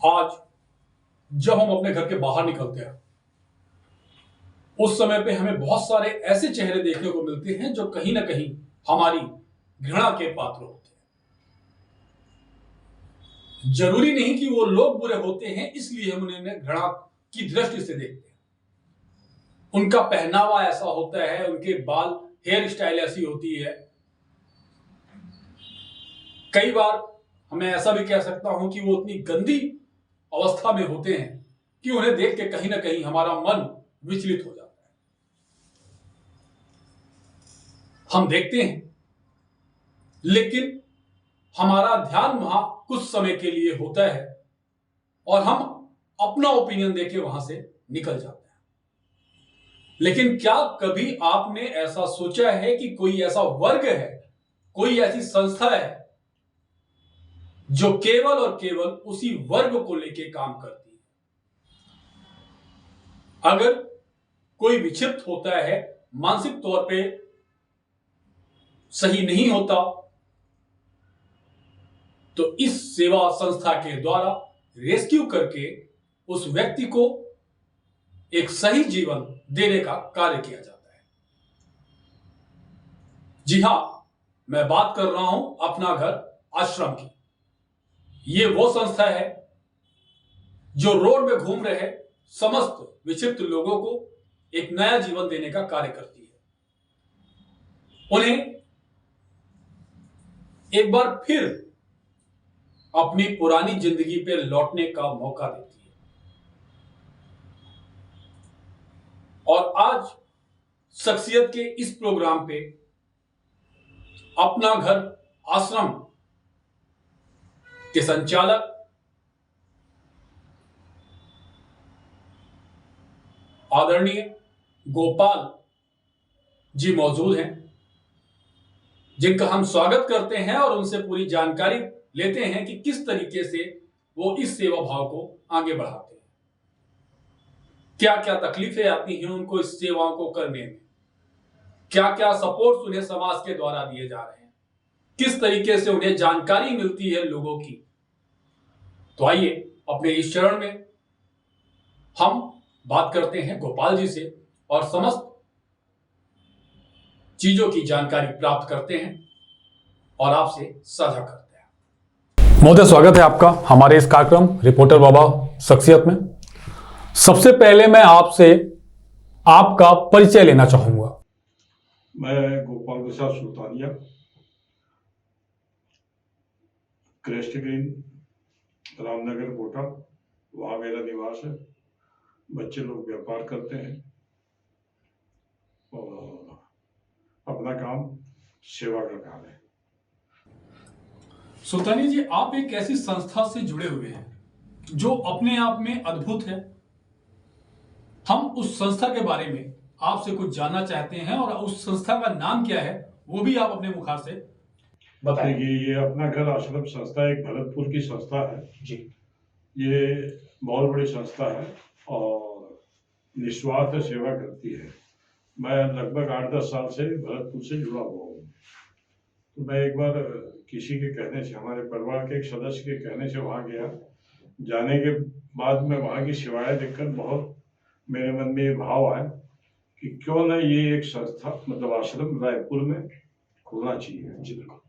आज जब हम अपने घर के बाहर निकलते हैं उस समय पे हमें बहुत सारे ऐसे चेहरे देखने को मिलते हैं जो कहीं ना कहीं हमारी घृणा के पात्र होते हैं। जरूरी नहीं कि वो लोग बुरे होते हैं इसलिए हम उन्हें घृणा की दृष्टि से देखते हैं। उनका पहनावा ऐसा होता है, उनके बाल, हेयर स्टाइल ऐसी होती है। कई बार हमें ऐसा भी कह सकता हूं कि वो उतनी गंदी अवस्था में होते हैं कि उन्हें देख के कहीं ना कहीं हमारा मन विचलित हो जाता है। हम देखते हैं लेकिन हमारा ध्यान वहां कुछ समय के लिए होता है और हम अपना ओपिनियन देके वहां से निकल जाते हैं। लेकिन क्या कभी आपने ऐसा सोचा है कि कोई ऐसा वर्ग है, कोई ऐसी संस्था है जो केवल और केवल उसी वर्ग को लेके काम करती है? अगर कोई विक्षिप्त होता है, मानसिक तौर पे सही नहीं होता, तो इस सेवा संस्था के द्वारा रेस्क्यू करके उस व्यक्ति को एक सही जीवन देने का कार्य किया जाता है। जी हां, मैं बात कर रहा हूं अपना घर आश्रम की। ये वो संस्था है जो रोड में घूम रहे समस्त विक्षिप्त लोगों को एक नया जीवन देने का कार्य करती है। उन्हें एक बार फिर अपनी पुरानी जिंदगी पे लौटने का मौका देती है। और आज शख्सियत के इस प्रोग्राम पे अपना घर आश्रम के संचालक आदरणीय गोपाल जी मौजूद हैं, जिनका हम स्वागत करते हैं और उनसे पूरी जानकारी लेते हैं कि किस तरीके से वो इस सेवा भाव को आगे बढ़ाते हैं, क्या क्या तकलीफें आती हैं उनको इस सेवाओं को करने में, क्या क्या सपोर्ट उन्हें समाज के द्वारा दिए जा रहे हैं, किस तरीके से उन्हें जानकारी मिलती है लोगों की। तो आइए अपने इस चरण में हम बात करते हैं गोपाल जी से और समस्त चीजों की जानकारी प्राप्त करते हैं और आपसे साझा करते हैं। महोदय, स्वागत है आपका हमारे इस कार्यक्रम रिपोर्टर बाबा शख्सियत में। सबसे पहले मैं आपसे आपका परिचय लेना चाहूंगा। मैं गोपाल प्रसाद सुल्तानिया, क्रेस्ट ग्रीन, रामनगर, कोटा, वहाँ मेरा निवास है। बच्चे लोग व्यापार करते हैं और अपना काम सेवा का काम है। सुल्तानी जी, आप एक ऐसी संस्था से जुड़े हुए हैं जो अपने आप में अद्भुत है। हम उस संस्था के बारे में आपसे कुछ जानना चाहते हैं और उस संस्था का नाम क्या है वो भी आप अपने मुखार से बताइए। ये अपना घर आश्रम संस्था एक भरतपुर की संस्था है जी। ये बहुत बड़ी संस्था है और निस्वार्थ सेवा करती है। मैं लगभग 8-10 साल से भरतपुर से जुड़ा हुआ हूँ। तो मैं एक बार किसी के कहने से, हमारे परिवार के एक सदस्य के कहने से वहाँ गया। जाने के बाद में वहाँ की सेवाएं देखकर बहुत मेरे मन में ये भाव आया कि क्यों ना ये एक संस्था मतलब आश्रम रायपुर में खोलना चाहिए। जी बिल्कुल।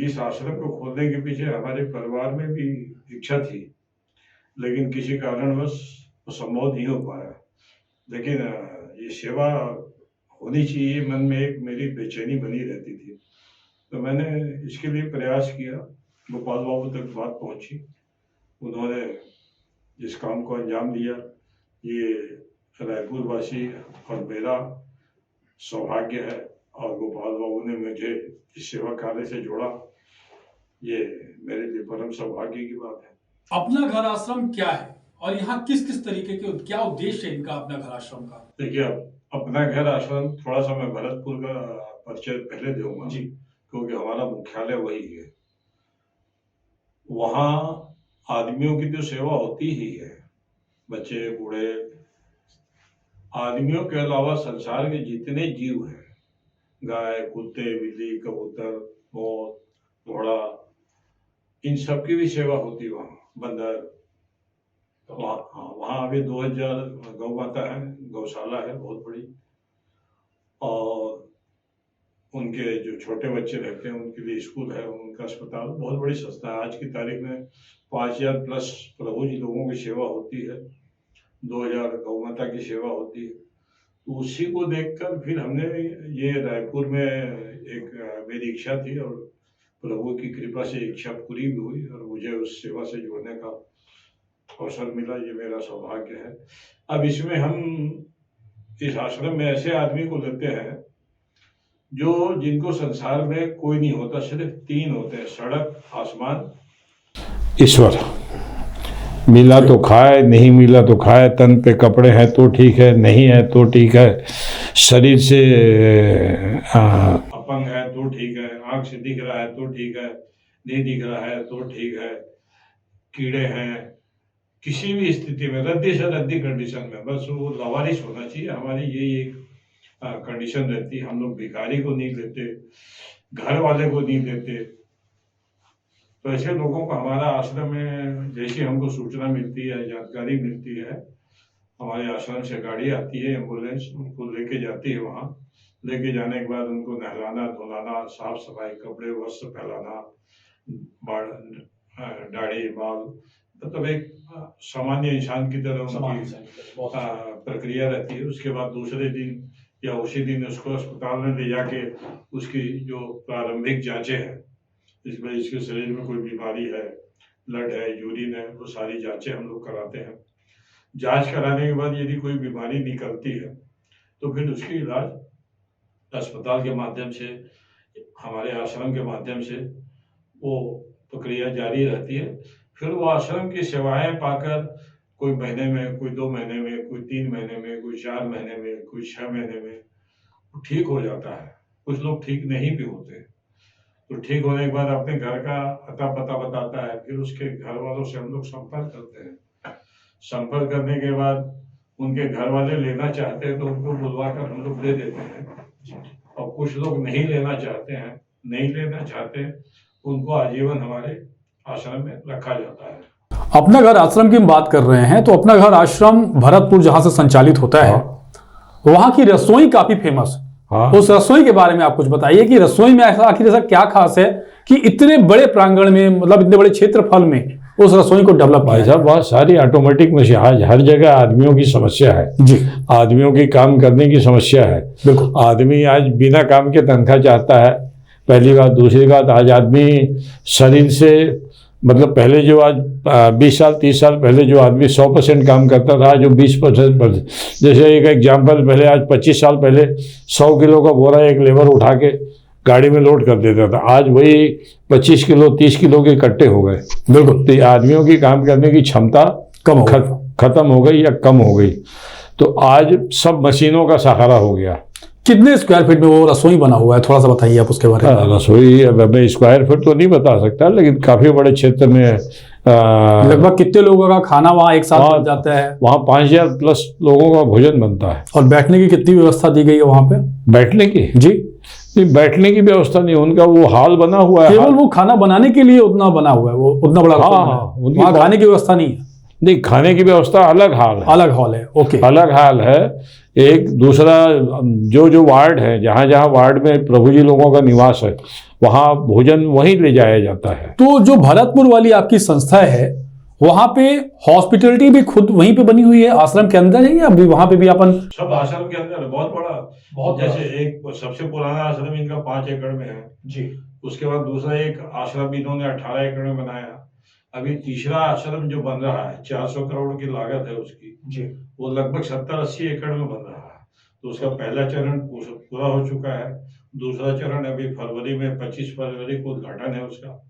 इस आश्रम को खोलने के पीछे हमारे परिवार में भी इच्छा थी, लेकिन किसी कारणवश संभव नहीं हो पाया। लेकिन ये सेवा होनी चाहिए, मन में एक मेरी बेचैनी बनी रहती थी। तो मैंने इसके लिए प्रयास किया। गोपाल बाबू तक बात पहुंची, उन्होंने इस काम को अंजाम दिया। ये रायपुर वासी और मेरा सौभाग्य है और गोपाल बाबू ने मुझे इस सेवा कार्य से जोड़ा, ये मेरे लिए परम सौभाग्य की बात है। अपना घर आश्रम क्या है और यहाँ किस किस तरीके के क्या उद्देश्य है इनका अपना घर आश्रम का? देखिए, अपना घर आश्रम थोड़ा सा मैं भरतपुर का परिचय पहले दूंगा जी, क्योंकि हमारा मुख्यालय वही है। वहाँ आदमियों की तो सेवा होती ही है, बच्चे बूढ़े, आदमियों के अलावा संसार के जितने जीव हैं, गाय, कुत्ते, बिल्ली, कबूतर, मोर, घोड़ा, इन सबकी भी सेवा होती है वहाँ, बंदर। वहाँ अभी 2000 गौ माता है, गौशाला है बहुत बड़ी, और उनके जो छोटे बच्चे रहते हैं उनके लिए स्कूल है, उनका अस्पताल, बहुत बड़ी संस्था है। आज की तारीख में 5000 प्लस प्रभु जी लोगों की सेवा होती है, 2000 गौ माता की सेवा होती है। तो उसी को देखकर फिर हमने ये रायपुर में एक मेरी इच्छा थी, और प्रभु की कृपा से इच्छा पूरी भी हुई और मुझे उस सेवा से जुड़ने का अवसर मिला। ये मेरा सौभाग्य है। अब इसमें हम इस आश्रम में ऐसे आदमी को लेते हैं जो जिनको संसार में कोई नहीं होता, सिर्फ 3 होते हैं, सड़क, आसमान, ईश्वर। मिला तो खाए, नहीं मिला तो खाए, तन पे कपड़े हैं तो ठीक है, नहीं है तो ठीक है, शरीर से अपंग है तो ठीक है, आंख से दिख रहा है तो ठीक है, नहीं दिख रहा है तो ठीक है, कीड़े हैं, किसी भी स्थिति में रद्दी से रद्दी कंडीशन में बस वो लावारिश होना चाहिए। हमारी यही एक कंडीशन रहती है। हम लोग भिखारी को नहीं देते, घर वाले को नहीं देते। तो ऐसे लोगों को हमारा आश्रम में जैसी हमको सूचना मिलती है, जानकारी मिलती है, हमारे आश्रम से गाड़ी आती है, एम्बुलेंस उनको लेके जाती है। वहाँ लेके जाने के बाद उनको नहलाना धुलाना, साफ सफाई, कपड़े वस्त्र फैलाना, दाढ़ी बाल, मतलब एक सामान्य इंसान की तरह उनकी प्रक्रिया रहती है। उसके बाद दूसरे दिन या उसी दिन उसको अस्पताल में ले जाके उसकी जो प्रारंभिक जांचें हैं, इसमें इसके शरीर में कोई बीमारी है, ब्लड है, यूरिन है, वो सारी जांचें हम लोग कराते हैं। जांच कराने के बाद यदि कोई बीमारी निकलती है तो फिर उसकी इलाज अस्पताल के माध्यम से, हमारे आश्रम के माध्यम से वो प्रक्रिया जारी रहती है। फिर वो आश्रम की सेवाएं पाकर कोई महीने में, कोई 2 महीने में, कोई 3 महीने में, कोई 4 महीने में, कोई 6 महीने में ठीक हो जाता है। कुछ लोग ठीक नहीं भी होते, तो ठीक होने के बाद अपने घर का अता पता बताता है, फिर उसके घर वालों से हम लोग संपर्क करते हैं। संपर्क करने के बाद उनके घर वाले लेना चाहते हैं तो उनको बुलवाकर हम लोग दे देते हैं, और कुछ लोग नहीं लेना चाहते हैं, नहीं लेना चाहते, उनको आजीवन हमारे आश्रम में रखा जाता है। अपना घर आश्रम की बात कर रहे हैं, तो अपना घर आश्रम भरतपुर जहाँ से संचालित होता है, वहाँ की रसोई काफी फेमस है। उस रसोई के बारे में आप कुछ बताइए कि रसोई में आखिर ऐसा क्या खास है कि इतने बड़े प्रांगण में, मतलब इतने बड़े क्षेत्रफल में उस रसोई को डेवलप किया। साहब बहुत सारी ऑटोमेटिक मशीन, आज हर जगह आदमियों की समस्या है जी, आदमियों की काम करने की समस्या है। बिल्कुल, आदमी आज बिना काम के तनख्वाह चाहता है, पहली बात। दूसरी बात, आज आदमी शरीर से, मतलब पहले जो आज 20 साल 30 साल पहले जो आदमी 100% काम करता था, जो 20%, जैसे एक एग्जाम्पल, पहले आज 25 साल पहले 100 किलो का बोरा एक लेबर उठा के गाड़ी में लोड कर देता था, आज वही 25 किलो 30 किलो के कट्टे हो गए। बिल्कुल, तो आदमियों की काम करने की क्षमता खत्म हो गई या कम हो गई, तो आज सब मशीनों का सहारा हो गया। कितने स्क्वायर फीट में वो रसोई बना हुआ है, थोड़ा सा बताइए आप उसके बारे में। रसोई अब मैं स्क्वायर फीट तो नहीं बता सकता, लेकिन काफी बड़े क्षेत्र में लगभग कितने लोगों का खाना वहाँ एक साथ बन जाता है? वहाँ 5000 प्लस लोगों का भोजन बनता है। और बैठने की कितनी व्यवस्था दी गई है वहाँ पे? बैठने की जी नहीं, बैठने की व्यवस्था नहीं, उनका वो हॉल बना हुआ है, केवल वो खाना बनाने के लिए उतना बना हुआ है, वो उतना बड़ा। वहाँ खाने की व्यवस्था नहीं है? नहीं, खाने की व्यवस्था अलग हॉल है। अलग हॉल है, ओके, अलग हॉल है। एक दूसरा जो वार्ड है, जहाँ जहाँ वार्ड में प्रभु जी लोगों का निवास है, वहाँ भोजन वहीं ले जाया जाता है। तो जो भरतपुर वाली आपकी संस्था है, वहाँ पे हॉस्पिटलिटी भी खुद वहीं पे बनी हुई है, आश्रम के अंदर है, या अभी वहाँ पे भी अपन? सब आश्रम के अंदर, बहुत बड़ा, बहुत जैसे एक सबसे पुराना आश्रम इनका 5 एकड़ में है जी। उसके बाद दूसरा एक आश्रम इन्होंने 18 एकड़ में बनाया। अभी तीसरा आश्रम जो बन रहा है, 400 करोड़ की लागत है उसकी जी, वो लगभग 70-80 एकड़ में बन रहा है। तो उसका पहला चरण पूरा हो चुका है, दूसरा चरण अभी फरवरी में 25 फरवरी को उद्घाटन है उसका।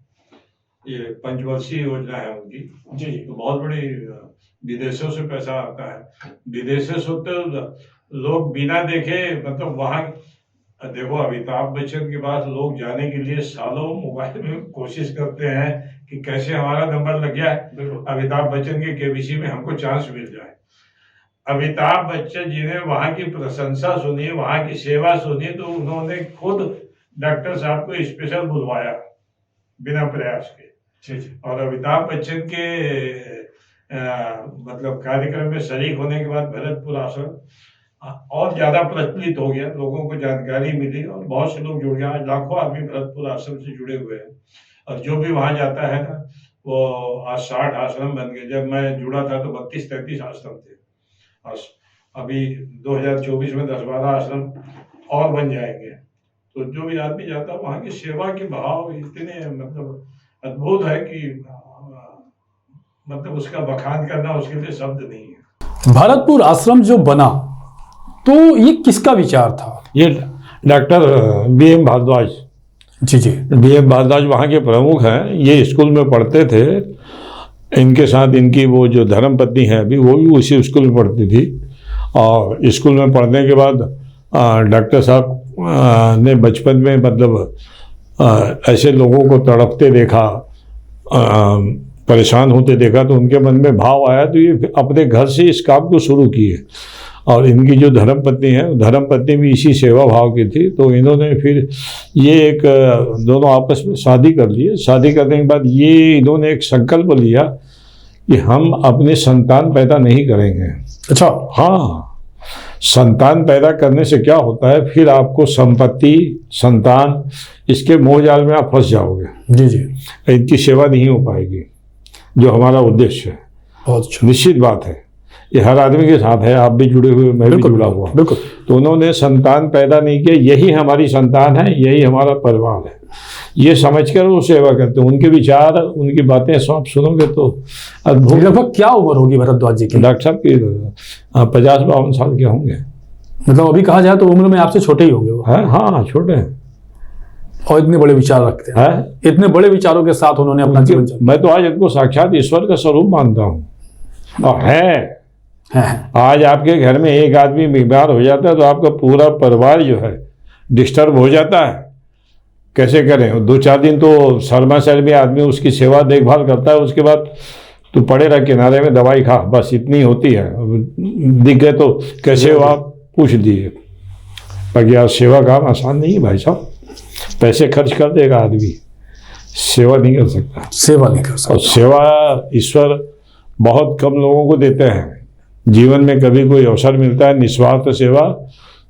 ये 5 वर्षीय योजना है उनकी जी। तो बहुत बड़ी, विदेशों से पैसा आता है, विदेशों से तो लोग बिना देखे, मतलब वहाँ देखो, अमिताभ बच्चन के पास लोग जाने के लिए सालों मोबाइल में कोशिश करते हैं कि कैसे हमारा नंबर लग जाए, अमिताभ बच्चन के केबीसी में हमको चांस मिल जाए। अमिताभ बच्चन जी ने वहाँ की प्रशंसा सुनी, वहाँ की सेवा सुनी, तो उन्होंने खुद डॉक्टर साहब को स्पेशल बुलवाया बिना प्रयास के। और अमिताभ बच्चन के मतलब कार्यक्रम में शरीक होने के बाद भरतपुर आश्रम और ज्यादा प्रचलित हो गया, लोगों को जानकारी मिली और बहुत से लोग जुड़ गए। आज लाखों आदमी भरतपुर आश्रम से जुड़े हुए हैं और जो भी वहां जाता है ना, वो आज 60 आश्रम बन गए। जब मैं जुड़ा था तो 32-33 आश्रम थे, और अभी 2024 में 10-12 आश्रम और बन जाएंगे। तो जो भी आदमी जाता है वहाँ की सेवा के भाव इतने मतलब अद्भुत है कि मतलब उसका बखान करना उसके लिए शब्द नहीं है। भरतपुर आश्रम जो बना तो ये किसका विचार था? ये डॉक्टर BM भारद्वाज, जी BM भारद्वाज वहाँ के प्रमुख हैं। ये स्कूल में पढ़ते थे, इनके साथ इनकी वो जो धर्मपत्नी है अभी, वो भी उसी स्कूल में पढ़ती थी। और स्कूल में पढ़ने के बाद डॉक्टर साहब ने बचपन में मतलब ऐसे लोगों को तड़पते देखा, परेशान होते देखा, तो उनके मन में भाव आया, तो ये अपने घर से इस काम को शुरू किए। और इनकी जो धर्मपत्नी है, धर्मपत्नी भी इसी सेवा भाव की थी, तो इन्होंने फिर ये एक दोनों आपस में शादी कर लिए। शादी करने के बाद ये इन्होंने एक संकल्प लिया कि हम अपने संतान पैदा नहीं करेंगे। अच्छा। हाँ, संतान पैदा करने से क्या होता है, फिर आपको संपत्ति, संतान, इसके मोहजाल में आप फंस जाओगे। जी इनकी सेवा नहीं हो पाएगी, जो हमारा उद्देश्य है। बहुत अच्छा। निश्चित बात है, ये हर आदमी के साथ है, आप भी जुड़े हुए, मैं भी जुड़ा हुआ। बिल्कुल। तो उन्होंने संतान पैदा नहीं किया, यही हमारी संतान है, यही हमारा परिवार है, ये समझकर वो सेवा करते हैं। उनके विचार, उनकी बातें सब सुनोगे तो अद्भुत। लगभग क्या उम्र होगी भरद्वाज जी की? डॉक्टर साहब की 50-52 साल के होंगे। मतलब अभी कहा जाए तो उम्र में आपसे छोटे ही होंगे वो। है, हाँ छोटे हैं। और इतने बड़े विचार रखते हैं, इतने बड़े विचारों के साथ उन्होंने अपना जीवन चला। मैं तो आज इनको साक्षात ईश्वर का स्वरूप मानता हूँ। और है आज आपके घर में एक आदमी बीमार हो जाता है तो आपका पूरा परिवार जो है डिस्टर्ब हो जाता है। कैसे करें? 2-4 दिन तो शर्मा शर्मी आदमी उसकी सेवा देखभाल करता है, उसके बाद तू पड़े रह किनारे में, दवाई खा, बस इतनी होती है। दिख गए तो कैसे हो आप, पूछ दिए। बाकी आज सेवा काम आसान नहीं है भाई साहब, पैसे खर्च कर देगा आदमी, सेवा नहीं कर सकता। सेवा नहीं कर सकता। और सेवा ईश्वर बहुत कम लोगों को देते हैं। जीवन में कभी कोई अवसर मिलता है निस्वार्थ सेवा,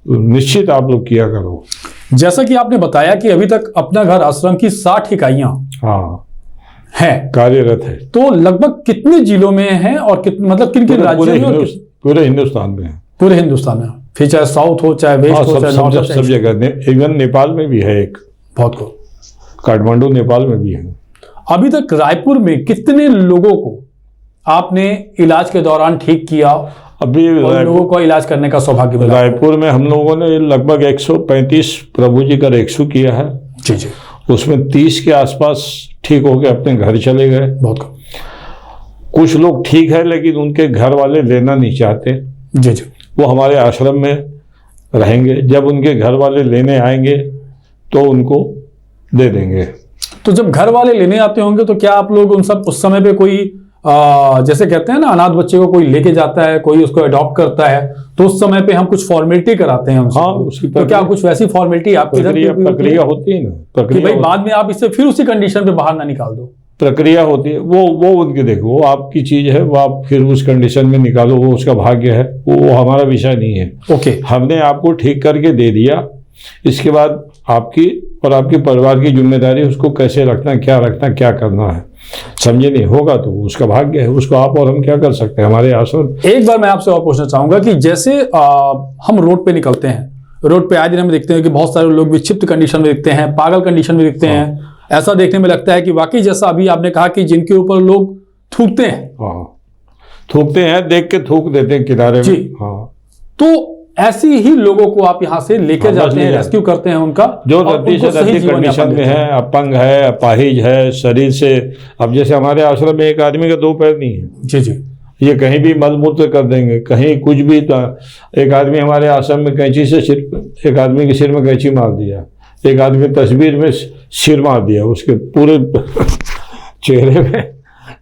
निश्चित आप लोग किया करो। जैसा कि आपने बताया कि अभी तक अपना घर आश्रम की 60 इकाइयां हैं, कार्यरत है। तो लगभग कितने जिलों में हैं और मतलब किन किन राज्यों में? पूरे हिंदुस्तान में है। पूरे हिंदुस्तान में, फिर चाहे साउथ हो, चाहे वेस्ट हो, चाहे नॉर्थ हो, सब जगह। इवन नेपाल में भी है एक, बहुत को, काठमांडू नेपाल में भी है। अभी तक रायपुर में कितने लोगों को आपने इलाज के दौरान ठीक किया? अभी लोगों को इलाज करने का सौभाग्य मिला? रायपुर में हम लोगों ने लगभग 135 प्रभु जी का रेक्सू किया है। जी। उसमें 30 के आसपास ठीक हो गए, अपने घर चले गए। बहुत कुछ लोग ठीक है लेकिन उनके घर वाले लेना नहीं चाहते। जी। वो हमारे आश्रम में रहेंगे, जब उनके घर वाले लेने आएंगे तो उनको दे देंगे। तो जब घर वाले लेने आते होंगे तो क्या आप लोग उस समय पे कोई जैसे कहते हैं ना, अनाथ बच्चे को कोई लेके जाता है, कोई उसको अडॉप्ट करता है, तो उस समय पे हम कुछ फॉर्मेलिटी कराते हैं उनसे? हाँ, उसकी तो क्या कुछ वैसी फॉर्मेलिटी आपकी प्रक्रिया होती है ना? प्रक्रिया भाई बाद में आप इससे फिर उसी कंडीशन पे बाहर ना निकाल दो, प्रक्रिया होती है। वो उनके देखो, वो आपकी चीज है, वो आप फिर उस कंडीशन में निकालो, वो उसका भाग्य है, वो हमारा विषय नहीं है। ओके, हमने आपको ठीक करके दे दिया, इसके बाद आपकी और आपके परिवार की जिम्मेदारी उसको कैसे रखना, क्या करना है, समझे? नहीं होगा तो उसका भाग्य है, उसको आप और हम क्या कर सकते हैं हमारे आश्रम। एक बार मैं आपसे और पूछना चाहूंगा कि जैसे हम रोड पे निकलते हैं, रोड पे आज दिन हम देखते हैं कि बहुत सारे लोग विक्षिप्त कंडीशन में दिखते हैं, पागल कंडीशन में दिखते हैं। ऐसा देखने में लगता है कि वाकई जैसा अभी आपने कहा कि जिनके ऊपर लोग थूकते हैं, थूकते हैं, देख के थूक देते हैं किनारे में। तो ऐसी ही लोगों को आप यहाँ से लेके जाते हैं, रेस्क्यू करते हैं उनका, जो रद्दी से रद्दी कंडीशन में है, अपंग है, अपाहिज है शरीर से। अब जैसे हमारे आश्रम में एक आदमी का 2 पैर नहीं है। जी। ये कहीं भी मलमूत्र कर देंगे, कहीं कुछ भी। एक आदमी हमारे आश्रम में कैंची से एक आदमी के सिर में कैंची मार दिया, एक आदमी तस्वीर में सिर मार दिया, उसके पूरे चेहरे में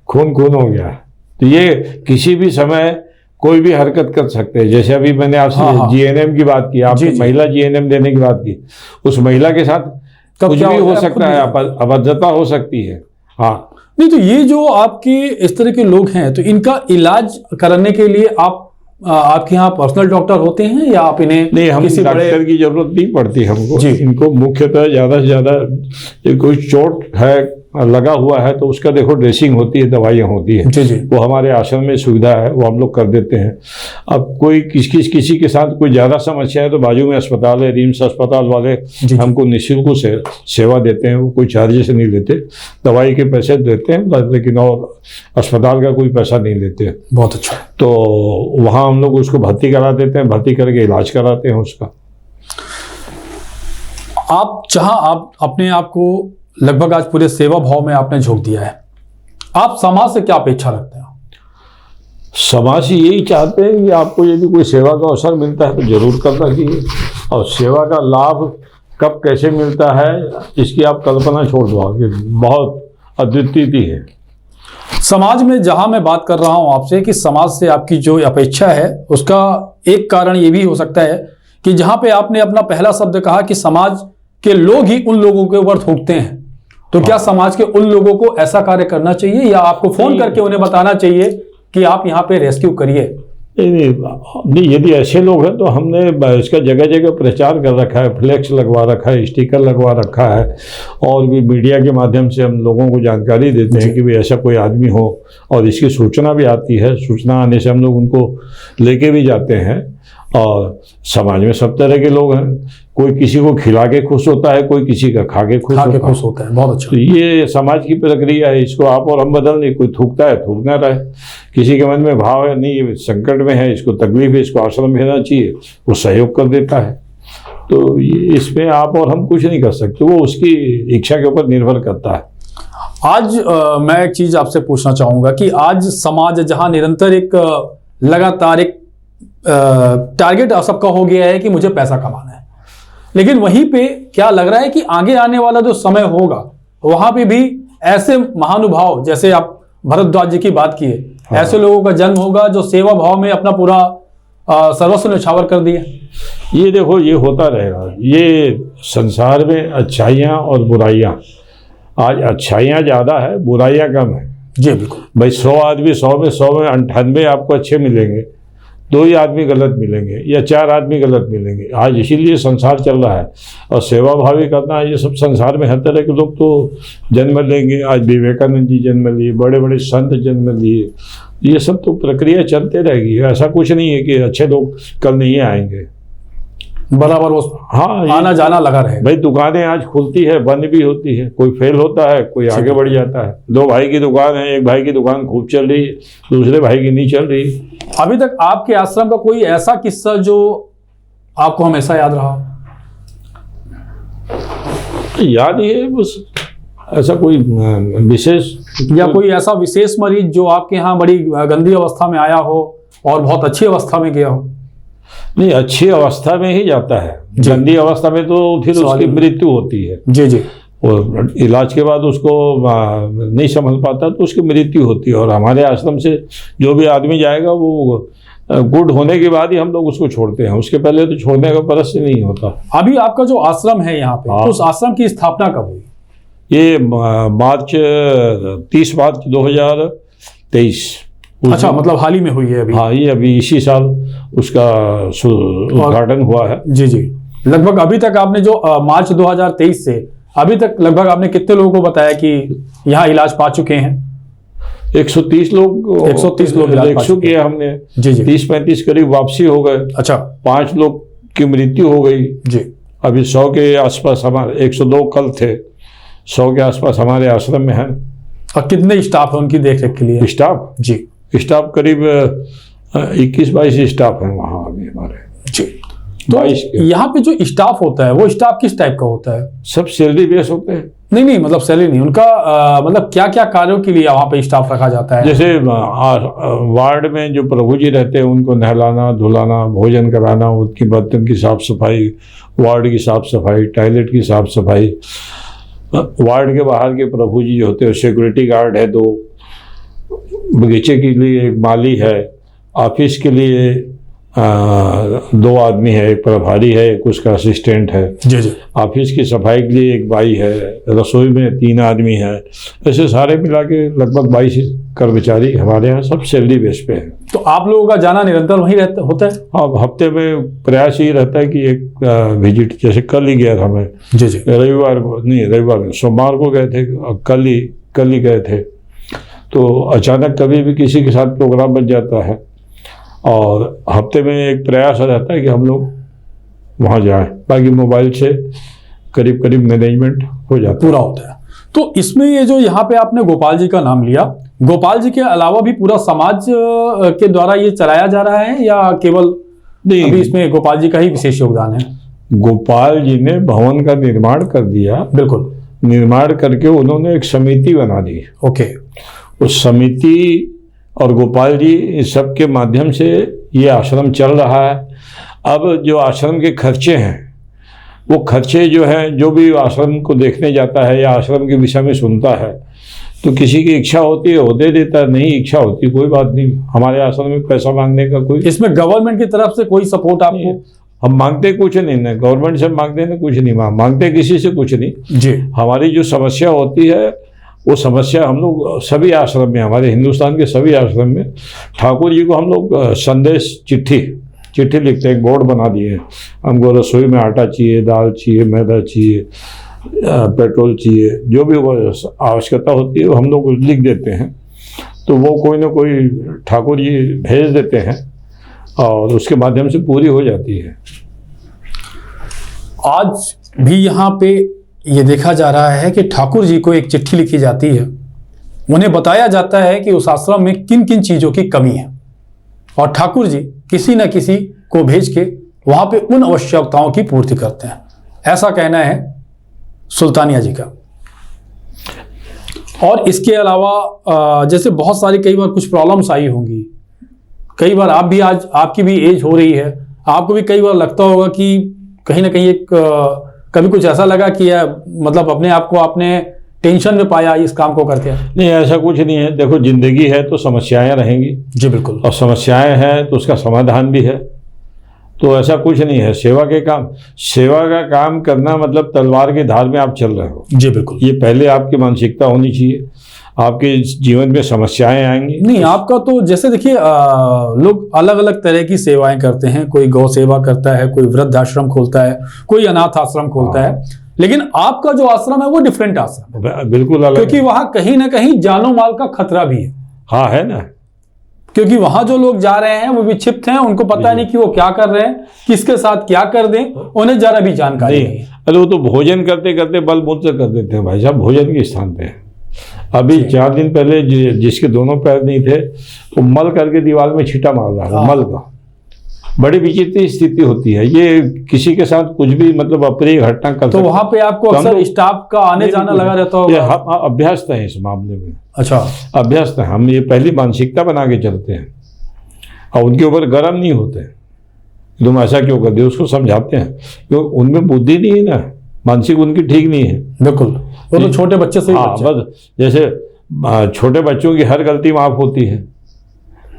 खून हो गया। तो ये किसी भी समय कोई भी हरकत कर सकते हैं। जैसे अभी मैंने आपसे जीएनएम की बात की, आपने महिला जीएनएम देने की बात की, उस महिला के साथ कुछ भी हो सकता है, अभद्रता हो सकती है। हाँ, नहीं, तो ये जो आपके इस तरह के लोग हैं, तो इनका इलाज कराने के लिए आपके यहाँ पर्सनल डॉक्टर होते हैं या आप इन्हें नहीं, हम किसी डॉक्टर की जरूरत नहीं पड़ती हमको। जी। इनको मुख्यतः ज़्यादा से ज़्यादा कोई चोट है लगा हुआ है तो उसका देखो ड्रेसिंग होती है, दवाइयाँ होती है, जी जी, वो हमारे आश्रम में सुविधा है, वो हम लोग कर देते हैं। अब कोई किसी के साथ कोई ज़्यादा समस्या है तो बाजू में अस्पताल है, रिम्स अस्पताल वाले जी। हमको निःशुल्क सेवा देते हैं, वो कोई चार्जेस नहीं लेते, दवाई के पैसे देते हैं लेकिन और अस्पताल का कोई पैसा नहीं लेते। बहुत अच्छा। तो वहाँ हम लोग उसको भर्ती करा देते हैं, भर्ती करके इलाज कराते हैं उसका। आप अपने आप को लगभग आज पूरे सेवा भाव में आपने झोंक दिया है, आप समाज से क्या अपेक्षा रखते हैं? समाज से यही चाहते हैं कि आपको यदि कोई सेवा का अवसर मिलता है तो जरूर करना चाहिए, और सेवा का लाभ कब कैसे मिलता है इसकी आप कल्पना छोड़ दो, आगे बहुत अद्वितीय है। समाज में जहां मैं बात कर रहा हूं आपसे कि समाज से आपकी जो अपेक्षा है उसका एक कारण ये भी हो सकता है कि जहां पे आपने अपना पहला शब्द कहा कि समाज के लोग ही उन लोगों के ऊपर थूकते हैं, तो क्या समाज के उन लोगों को ऐसा कार्य करना चाहिए या आपको फोन करके उन्हें बताना चाहिए कि आप यहाँ पे रेस्क्यू करिए? नहीं, यदि ऐसे लोग हैं तो हमने इसका जगह जगह प्रचार कर रखा है, फ्लैक्स लगवा रखा है, स्टिकर लगवा रखा है, और भी मीडिया के माध्यम से हम लोगों को जानकारी देते हैं कि भाई ऐसा कोई आदमी हो, और इसकी सूचना भी आती है। सूचना आने से हम लोग उनको लेके भी जाते हैं। और समाज में सब तरह के लोग हैं, कोई किसी को खिला के खुश होता है, कोई किसी का खा के खुश होता है। बहुत अच्छा। तो ये समाज की प्रक्रिया है, इसको आप और हम बदल नहीं। कोई थूकता है थूकना रहे, किसी के मन में भाव है नहीं ये संकट में है, इसको तकलीफ है, इसको आश्रम भेजना चाहिए, वो सहयोग कर देता है। तो इसमें आप और हम कुछ नहीं कर सकते, वो उसकी इच्छा के ऊपर निर्भर करता है। आज मैं एक चीज आपसे पूछना चाहूंगा कि आज समाज जहां निरंतर एक लगातार एक टारगेट सबका हो गया है कि मुझे पैसा कमाना है, लेकिन वहीं पे क्या लग रहा है कि आगे आने वाला जो समय होगा वहां पे भी ऐसे महानुभाव, जैसे आप भरद्वाज जी की बात की है, हाँ। ऐसे लोगों का जन्म होगा जो सेवा भाव में अपना पूरा सर्वस्व न्यौछावर कर दिया। ये देखो, ये होता रहेगा। ये संसार में अच्छाइयाँ और बुराइयाँ, आज अच्छाइयाँ ज़्यादा है, बुराइयाँ कम है। जी बिल्कुल भाई 100 आदमी 100 में 98 आपको अच्छे मिलेंगे, 2 ही आदमी गलत मिलेंगे या 4 आदमी गलत मिलेंगे। आज इसीलिए संसार चल रहा है, और सेवा भावी करना, ये सब संसार में हर तरह के लोग तो जन्म लेंगे। आज विवेकानंद जी जन्म लिए, बड़े बड़े संत जन्म लिए, ये सब तो प्रक्रिया चलते रहेगी। ऐसा कुछ नहीं है कि अच्छे लोग कल नहीं आएंगे, बराबर वो हाँ आना जाना लगा रहेगा। भाई दुकानें आज खुलती है, बंद भी होती है, कोई फेल होता है, कोई आगे बढ़ जाता है। 2 भाई की दुकान है, एक भाई की दुकान खूब चल रही है, दूसरे भाई की नहीं चल रही। अभी तक आपके आश्रम का कोई ऐसा किस्सा जो आपको हमेशा याद रहा? याद ही है बस, ऐसा कोई विशेष या कोई ऐसा विशेष मरीज जो आपके यहाँ बड़ी गंदी अवस्था में आया हो और बहुत अच्छी अवस्था में गया हो? नहीं, अच्छी अवस्था में ही जाता है, गंदी अवस्था में तो फिर उसकी मृत्यु होती है। जी जी, और इलाज के बाद उसको नहीं संभल पाता तो उसकी मृत्यु होती है। और हमारे आश्रम से जो भी आदमी जाएगा वो गुड होने के बाद ही हम लोग उसको छोड़ते हैं, उसके पहले तो छोड़ने का प्रश्न नहीं होता। अभी आपका जो आश्रम है यहाँ पे, तो उस आश्रम की स्थापना कब हुई? ये 30 मार्च 2023। अच्छा, मतलब हाल ही में हुई है अभी? हाँ, ये अभी इसी साल उसका उद्घाटन हुआ है। जी जी। लगभग अभी तक आपने जो मार्च 2023 से अभी तक लगभग आपने कितने लोगों को बताया कि यहाँ इलाज पा चुके हैं? 130 लोग इलाज किया हमने। जी जी। 30-35 करीब वापसी हो गए। अच्छा। 5 लोग की मृत्यु हो गई। जी। अभी 100 के आसपास हमारे 102 कल थे, 100 के आसपास हमारे आश्रम में है। और कितने स्टाफ है उनकी देख रेख के लिए? स्टाफ? जी, स्टाफ करीब 21-22 स्टाफ है वहाँ अभी हमारे। जी। तो यहाँ पे जो स्टाफ होता है वो स्टाफ किस टाइप का होता है? सब सैलरी बेस होते हैं। नहीं, मतलब सैलरी नहीं, उनका मतलब क्या क्या कार्यों के लिए वहाँ पे स्टाफ रखा जाता है? जैसे वार्ड में जो प्रभु जी रहते हैं उनको नहलाना धुलाना, भोजन कराना, उनकी बर्तन की साफ सफाई, वार्ड की साफ सफाई, टॉयलेट की साफ सफाई। वार्ड के बाहर के प्रभु जी होते हैं, सिक्योरिटी गार्ड है 2, बगीचे के लिए एक माली है, ऑफिस के लिए 2 आदमी है, एक प्रभारी है, एक उसका असिस्टेंट है। जी जी। ऑफिस की सफाई के लिए एक बाई है, रसोई में 3 आदमी है। ऐसे सारे मिला के लगभग 22 कर्मचारी हमारे यहाँ सब सैलरी बेस पे है। तो आप लोगों का जाना निरंतर वहीं होता है? हाँ, हफ्ते में प्रयास ये रहता है कि एक विजिट, जैसे कल ही गया था मैं। जी जी। रविवार नहीं, सोमवार को गए थे, कल ही गए थे। तो अचानक कभी भी किसी के साथ प्रोग्राम बन जाता है और हफ्ते में एक प्रयास रहता है कि हम लोग वहाँ जाएं। बाकी मोबाइल से करीब करीब मैनेजमेंट हो जाता पूरा होता है। तो इसमें ये जो यहाँ पे आपने गोपाल जी का नाम लिया, गोपाल जी के अलावा भी पूरा समाज के द्वारा ये चलाया जा रहा है या केवल नहीं? अभी इसमें गोपाल जी का ही विशेष योगदान है? गोपाल जी ने भवन का निर्माण कर दिया। बिल्कुल। निर्माण करके उन्होंने एक समिति बना दी। ओके। उस समिति और गोपाल जी इस सब के माध्यम से ये आश्रम चल रहा है। अब जो आश्रम के खर्चे हैं, वो खर्चे जो हैं, जो भी आश्रम को देखने जाता है या आश्रम के विषय में सुनता है, तो किसी की इच्छा होती है वो दे देता है, नहीं इच्छा होती कोई बात नहीं। हमारे आश्रम में पैसा मांगने का कोई, इसमें गवर्नमेंट की तरफ से कोई सपोर्ट आपको? हम मांगते कुछ नहीं ना, गवर्नमेंट से मांगते ना कुछ नहीं, मांगते किसी से कुछ नहीं जी। हमारी जो समस्या होती है वो समस्या हम लोग सभी आश्रम में, हमारे हिंदुस्तान के सभी आश्रम में ठाकुर जी को हम लोग संदेश चिट्ठी लिखते हैं। एक बोर्ड बना दिए हैं, हमको रसोई में आटा चाहिए, दाल चाहिए, मैदा चाहिए, पेट्रोल चाहिए, जो भी वो आवश्यकता होती है वो हम लोग लिख देते हैं। तो वो कोई ना कोई ठाकुर जी भेज देते हैं और उसके माध्यम से पूरी हो जाती है। आज भी यहाँ पे ये देखा जा रहा है कि ठाकुर जी को एक चिट्ठी लिखी जाती है, उन्हें बताया जाता है कि उस आश्रम में किन किन चीज़ों की कमी है और ठाकुर जी किसी न किसी को भेज के वहाँ पे उन आवश्यकताओं की पूर्ति करते हैं। ऐसा कहना है सुल्तानिया जी का। और इसके अलावा जैसे बहुत सारी कई बार कुछ प्रॉब्लम्स आई होंगी, कई बार आप भी, आज आपकी भी एज हो रही है, आपको भी कई बार लगता होगा कि कहीं ना कहीं एक कभी कुछ ऐसा लगा कि मतलब अपने आप को आपने टेंशन में पाया इस काम को करके? नहीं, ऐसा कुछ नहीं है। देखो, जिंदगी है तो समस्याएं रहेंगी। जी बिल्कुल। और समस्याएं हैं तो उसका समाधान भी है। तो ऐसा कुछ नहीं है। सेवा का काम करना मतलब तलवार की धार में आप चल रहे हो। जी बिल्कुल। ये पहले आपकी मानसिकता होनी चाहिए। आपके जीवन में समस्याएं आएंगी। नहीं, आपका तो जैसे देखिए, लोग अलग अलग तरह की सेवाएं करते हैं। कोई गौ सेवा करता है, कोई वृद्धाश्रम खोलता है, कोई अनाथ आश्रम खोलता है, लेकिन आपका जो आश्रम है वो डिफरेंट आश्रम है। बिल्कुल अलग, क्योंकि वहां कहीं ना कहीं जानो माल का खतरा भी है। हाँ, है ना। क्योंकि वहां जो लोग जा रहे हैं वो विक्षिप्त हैं, उनको पता नहीं कि वो क्या कर रहे हैं, किसके साथ क्या कर दें, उन्हें जरा भी जानकारी नहीं है। अरे वो तो भोजन करते करते बलमूत्र कर देते हैं भाई साहब, भोजन के स्थान पे। अभी 4 दिन पहले जिसके दोनों पैर नहीं थे वो मल करके दीवार में छींटा मार रहा है, मल का। बड़ी विचित्र स्थिति होती है ये। किसी के साथ कुछ भी मतलब अप्रिय घटना कर तो वहां पे आपको अक्सर स्टाफ का आने जाना लगा रहता होगा? हम अभ्यस्त हैं इस मामले में। अच्छा, अभ्यस्त हैं हम। ये पहली मानसिकता बना के चलते हैं और उनके ऊपर गर्म नहीं होते। तुम ऐसा क्यों कर दिए, उसको समझाते हैं। क्योंकि उनमें बुद्धि नहीं है ना, मानसिक उनकी ठीक नहीं है। बिल्कुल, वो तो छोटे बच्चे से ही बस जैसे छोटे बच्चों की हर गलती माफ होती है,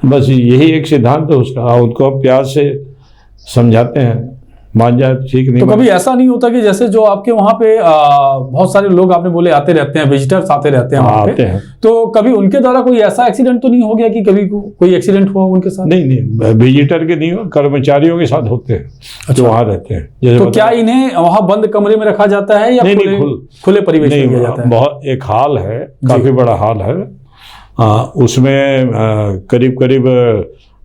बस यही एक सिद्धांत है उसका। उनको आप प्यार से समझाते हैं, मान जाए ठीक नहीं। तो कभी ऐसा नहीं होता कि जैसे जो आपके वहाँ पे बहुत सारे लोग आपने बोले आते रहते हैं, विजिटर्स आते रहते हैं वहाँ पे, तो कभी उनके द्वारा कोई ऐसा एक्सीडेंट तो नहीं हो गया कि कभी कोई एक्सीडेंट हुआ उनके साथ? नहीं, विजिटर के नहीं, कर्मचारियों के साथ होते हैं। अच्छा, जो वहाँ रहते हैं। तो क्या इन्हें वहाँ बंद कमरे में रखा जाता है या खुले परिवेश में किया जाता है? बहुत एक हॉल है, काफी बड़ा हॉल है। उसमें करीब करीब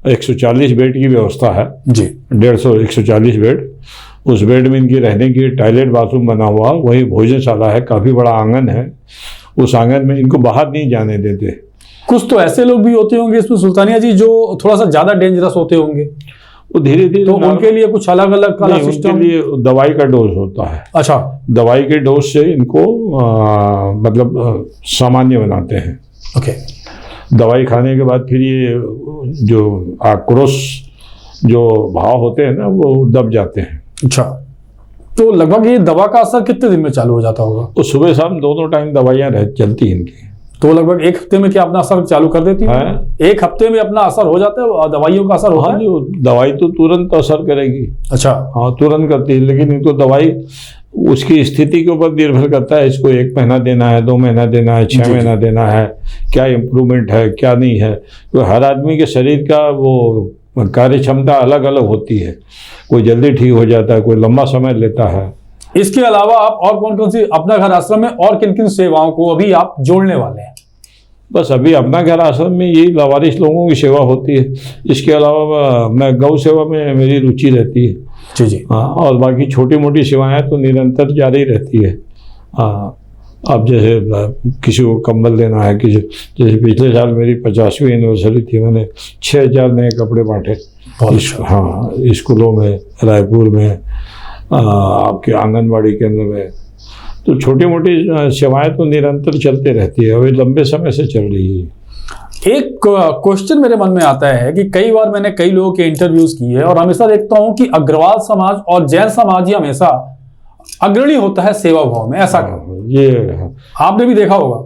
140 बेड की व्यवस्था है जी। 150-140 बेड। उस बेड में इनकी रहने की टॉयलेट बाथरूम बना हुआ, वही भोजनशाला है, काफ़ी बड़ा आंगन है। उस आंगन में इनको बाहर नहीं जाने देते। कुछ तो ऐसे लोग भी होते होंगे इसमें सुल्तानिया जी जो थोड़ा सा ज़्यादा डेंजरस होते होंगे, वो धीरे धीरे। तो उनके लिए कुछ अलग अलग का सिस्टम? उनके लिए दवाई का डोज होता है। अच्छा, दवाई के डोज से इनको मतलब सामान्य बनाते हैं। ओके। दवाई खाने के बाद फिर ये जो आक्रोश जो भाव होते हैं ना, वो दब जाते हैं। अच्छा, तो लगभग ये दवा का असर कितने दिन में चालू हो जाता होगा? तो सुबह शाम दोनों टाइम दवाइयाँ चलती हैं इनकी। तो लगभग एक हफ्ते में क्या अपना असर चालू कर देती है? एक हफ्ते में अपना असर हो जाता है, दवाइयों का असर होता है? दवाई तो तुरंत असर करेगी। अच्छा। हाँ, तुरंत करती है, लेकिन ये तो दवाई उसकी स्थिति के ऊपर निर्भर करता है। इसको 1 महीना देना है, 2 महीना देना है, 6 महीना देना है, क्या इम्प्रूवमेंट है क्या नहीं है। तो हर आदमी के शरीर का वो कार्य क्षमता अलग अलग होती है, कोई जल्दी ठीक हो जाता है, कोई लंबा समय लेता है। इसके अलावा आप और कौन कौन सी अपना घर आश्रम में और किन किन सेवाओं को अभी आप जोड़ने वाले हैं? बस अभी अपना घर आश्रम में यही लावारिस लोगों की सेवा होती है। इसके अलावा मैं गौ सेवा में मेरी रुचि रहती है। जी जी। हाँ, और बाकी छोटी मोटी सेवाएं तो निरंतर जारी रहती है। हाँ, अब जैसे किसी को कंबल देना है, किसी जैसे पिछले साल मेरी 50वीं एनिवर्सरी थी, मैंने 6000 नए कपड़े बांटे। हाँ, स्कूलों में, रायपुर में, आपके आंगनबाड़ी केंद्र में। तो छोटी मोटी सेवाएं तो निरंतर चलते रहती है, अभी लंबे समय से चल रही है। एक क्वेश्चन मेरे मन में आता है कि कई बार मैंने कई लोगों के इंटरव्यूज किए और हमेशा देखता हूं कि अग्रवाल समाज और जैन समाज ही हमेशा अग्रणी होता है सेवा भाव में, ऐसा क्यों? ये आपने भी देखा होगा।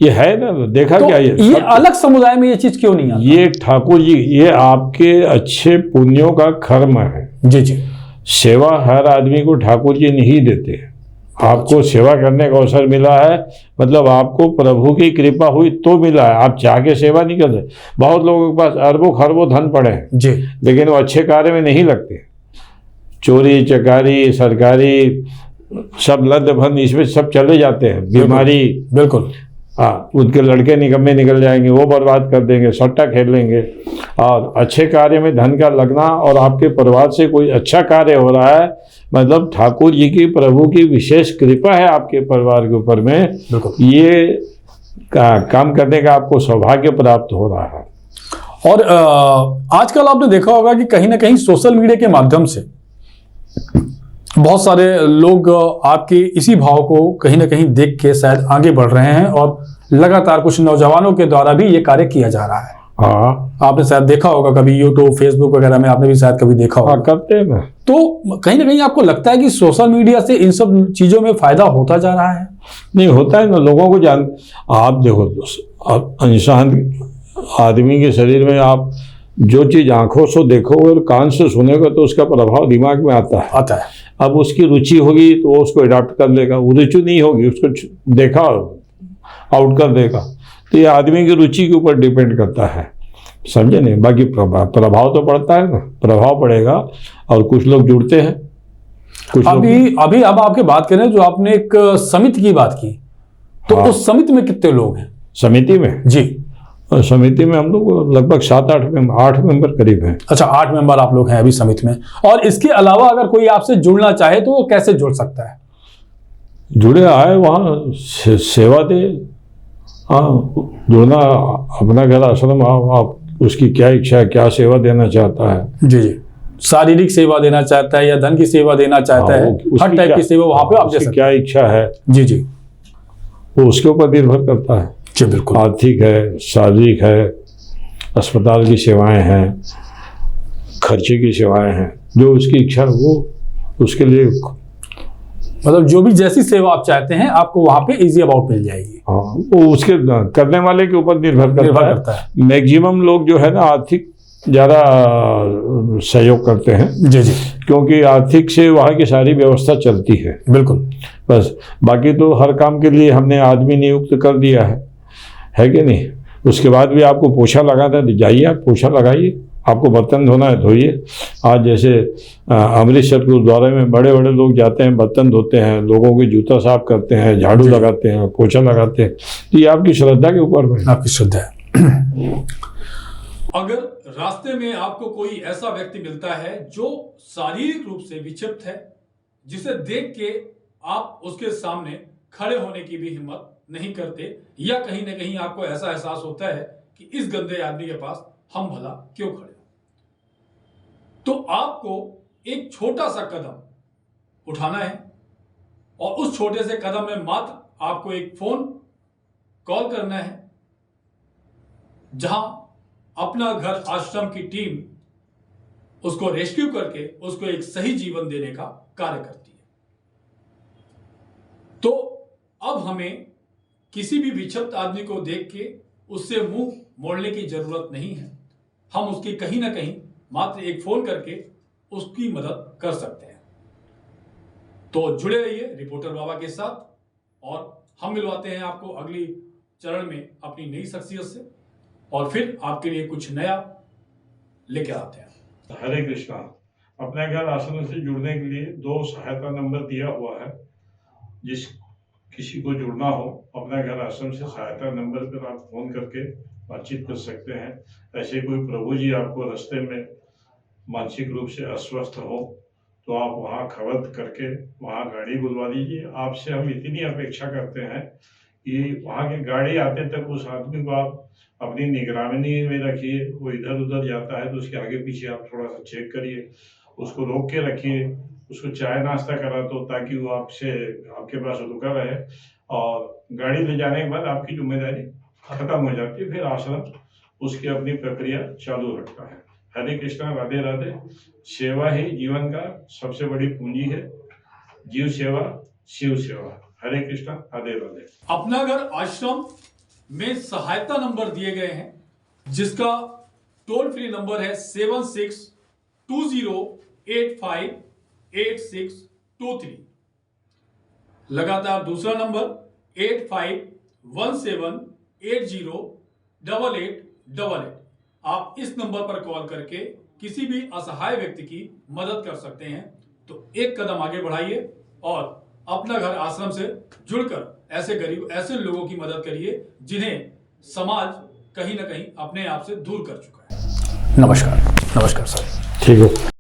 ये है ना, देखा तो क्या ये अलग समुदाय में ये चीज क्यों नहीं आती? ये ठाकुर जी, ये आपके अच्छे पुण्यों का कर्म है। जी जी। सेवा हर आदमी को ठाकुर जी नहीं देते। आपको सेवा करने का अवसर मिला है, मतलब आपको प्रभु की कृपा हुई तो मिला है, आप चाह के सेवा नहीं करते। बहुत लोगों के पास अरबों खरबों धन पड़े हैं जी, लेकिन वो अच्छे कार्य में नहीं लगते। चोरी चकारी सरकारी सब लद भन इसमें सब चले जाते हैं। बीमारी, बिल्कुल। हाँ, उनके लड़के निकम्मे निकल जाएंगे, वो बर्बाद कर देंगे, सट्टा खेल लेंगे। और अच्छे कार्य में धन का लगना और आपके परिवार से कोई अच्छा कार्य हो रहा है, मतलब ठाकुर जी की, प्रभु की विशेष कृपा है आपके परिवार के ऊपर में, ये काम करने का आपको सौभाग्य प्राप्त हो रहा है। और आजकल आपने देखा होगा कि कहीं ना कहीं सोशल मीडिया के माध्यम से बहुत सारे लोग आपके इसी भाव को कहीं ना कहीं देख के शायद आगे बढ़ रहे हैं और लगातार कुछ नौजवानों के द्वारा भी ये कार्य किया जा रहा है। हाँ, आपने शायद देखा होगा कभी यूट्यूब फेसबुक वगैरह में, आपने भी शायद कभी देखा होगा। करते हैं। तो कहीं ना कहीं आपको लगता है कि सोशल मीडिया से इन सब चीजों में फायदा होता जा रहा है? नहीं, होता है ना, लोगों को जान। आप देखो, इंसान आदमी के शरीर में आप जो चीज आंखों से देखोगे और कान से सुनेगा तो उसका प्रभाव दिमाग में आता है। अब उसकी रुचि होगी तो वो उसको अडॉप्ट कर लेगा, वो रुचि नहीं होगी उसको देखा आउट कर देगा। तो ये आदमी की रुचि के ऊपर डिपेंड करता है, समझे नहीं? बाकी प्रभाव तो पड़ता है ना, प्रभाव पड़ेगा और कुछ लोग जुड़ते हैं। कुछ अभी अब आपके बात करें जो आपने एक समिति की बात की, तो हाँ, उस समिति में कितने लोग हैं? समिति में जी, समिति में हम लोग लगभग 7-8 मेंबर करीब हैं। अच्छा, 8 मेंबर आप लोग हैं अभी समिति में। और इसके अलावा अगर कोई आपसे जुड़ना चाहे तो वो कैसे जुड़ सकता है? जुड़े आए वहाँ सेवा दे। हाँ, जुड़ना, अपना घर आश्रम आप उसकी क्या इच्छा है, क्या सेवा देना चाहता है। जी जी, शारीरिक सेवा देना चाहता है या धन की सेवा देना चाहता है, हर टाइप की सेवा वहाँ पे आप दे सकते हैं। क्या इच्छा है, जी जी, वो उसके ऊपर निर्भर करता है। जी बिल्कुल। आर्थिक है, शारीरिक है, अस्पताल की सेवाएं हैं, खर्चे की सेवाएं हैं, जो उसकी इच्छा है वो उसके लिए, मतलब जो भी जैसी सेवा आप चाहते हैं आपको वहाँ पे इजी अबाउट मिल जाएगी। हाँ, वो उसके करने वाले के ऊपर निर्भर करता है। मैक्सिमम लोग जो है ना आर्थिक ज़्यादा सहयोग करते हैं। जी जी, क्योंकि आर्थिक से वहाँ की सारी व्यवस्था चलती है। बिल्कुल। बस बाकी तो हर काम के लिए हमने आदमी नियुक्त कर दिया है कि नहीं? उसके बाद भी आपको पोछा लगाना है, जाइए आप पोछा लगाइए। आपको बर्तन धोना है, धोइए। आज जैसे अमृतसर गुरुद्वारे में बड़े बड़े लोग जाते हैं, बर्तन धोते हैं, लोगों के जूता साफ करते हैं, झाड़ू लगाते हैं, पोछा लगाते हैं। तो ये आपकी श्रद्धा के ऊपर में, आपकी श्रद्धा है। अगर रास्ते में आपको कोई ऐसा व्यक्ति मिलता है जो शारीरिक रूप से विक्षिप्त है, जिसे देख के आप उसके सामने खड़े होने की भी हिम्मत नहीं करते, या कहीं ना कहीं आपको ऐसा एहसास होता है कि इस गंदे आदमी के पास हम भला क्यों खड़े, तो आपको एक छोटा सा कदम उठाना है। और उस छोटे से कदम में मात्र आपको एक फोन कॉल करना है, जहां अपना घर आश्रम की टीम उसको रेस्क्यू करके उसको एक सही जीवन देने का कार्य करती है। तो अब हमें किसी भी विक्षिप्त आदमी को देख के उससे मुंह मोड़ने की जरूरत नहीं है। हम उसकी कहीं ना कहीं मात्र एक फोन करके उसकी मदद कर सकते हैं। तो जुड़े रहिए रिपोर्टर बाबा के साथ और हम मिलवाते हैं आपको अगली चरण में अपनी नई शख्सियत से और फिर आपके लिए कुछ नया लेके आते हैं। हरे कृष्णा। अपने घर आश्रम से जुड़ने के लिए 2 सहायता नंबर दिया हुआ है। जिस किसी को जुड़ना हो अपने घर आश्रम से सहायता नंबर पर आप फोन करके बातचीत कर सकते हैं। ऐसे कोई प्रभु जी आपको रास्ते में मानसिक रूप से अस्वस्थ हो तो आप वहाँ खबर करके वहाँ गाड़ी बुलवा दीजिए। आपसे हम इतनी अपेक्षा करते हैं कि वहाँ की गाड़ी आते तक उस आदमी को आप अपनी निगरानी में रखिए। वो इधर उधर जाता है तो उसके आगे पीछे आप थोड़ा सा चेक करिए, उसको रोक के रखिए, उसको चाय नाश्ता करा दो ताकि वो आपके पास रुका रहे। और गाड़ी ले जाने के बाद आपकी जिम्मेदारी खत्म हो जाती है, फिर आश्रम उसकी अपनी प्रक्रिया चालू रखता है। हरे कृष्णा, राधे राधे। सेवा ही जीवन का सबसे बड़ी पूंजी है। जीव सेवा शिव सेवा। हरे कृष्णा, राधे राधे। अपना घर आश्रम में सहायता नंबर दिए गए हैं जिसका टोल फ्री नंबर है 7620858623। लगातार दूसरा नंबर 8517808888। आप इस नंबर पर कॉल करके किसी भी असहाय व्यक्ति की मदद कर सकते हैं। तो एक कदम आगे बढ़ाइए और अपना घर आश्रम से जुड़कर ऐसे गरीब, ऐसे लोगों की मदद करिए जिन्हें समाज कहीं ना कहीं अपने आप से दूर कर चुका है। नमस्कार। नमस्कार सर। ठीक है।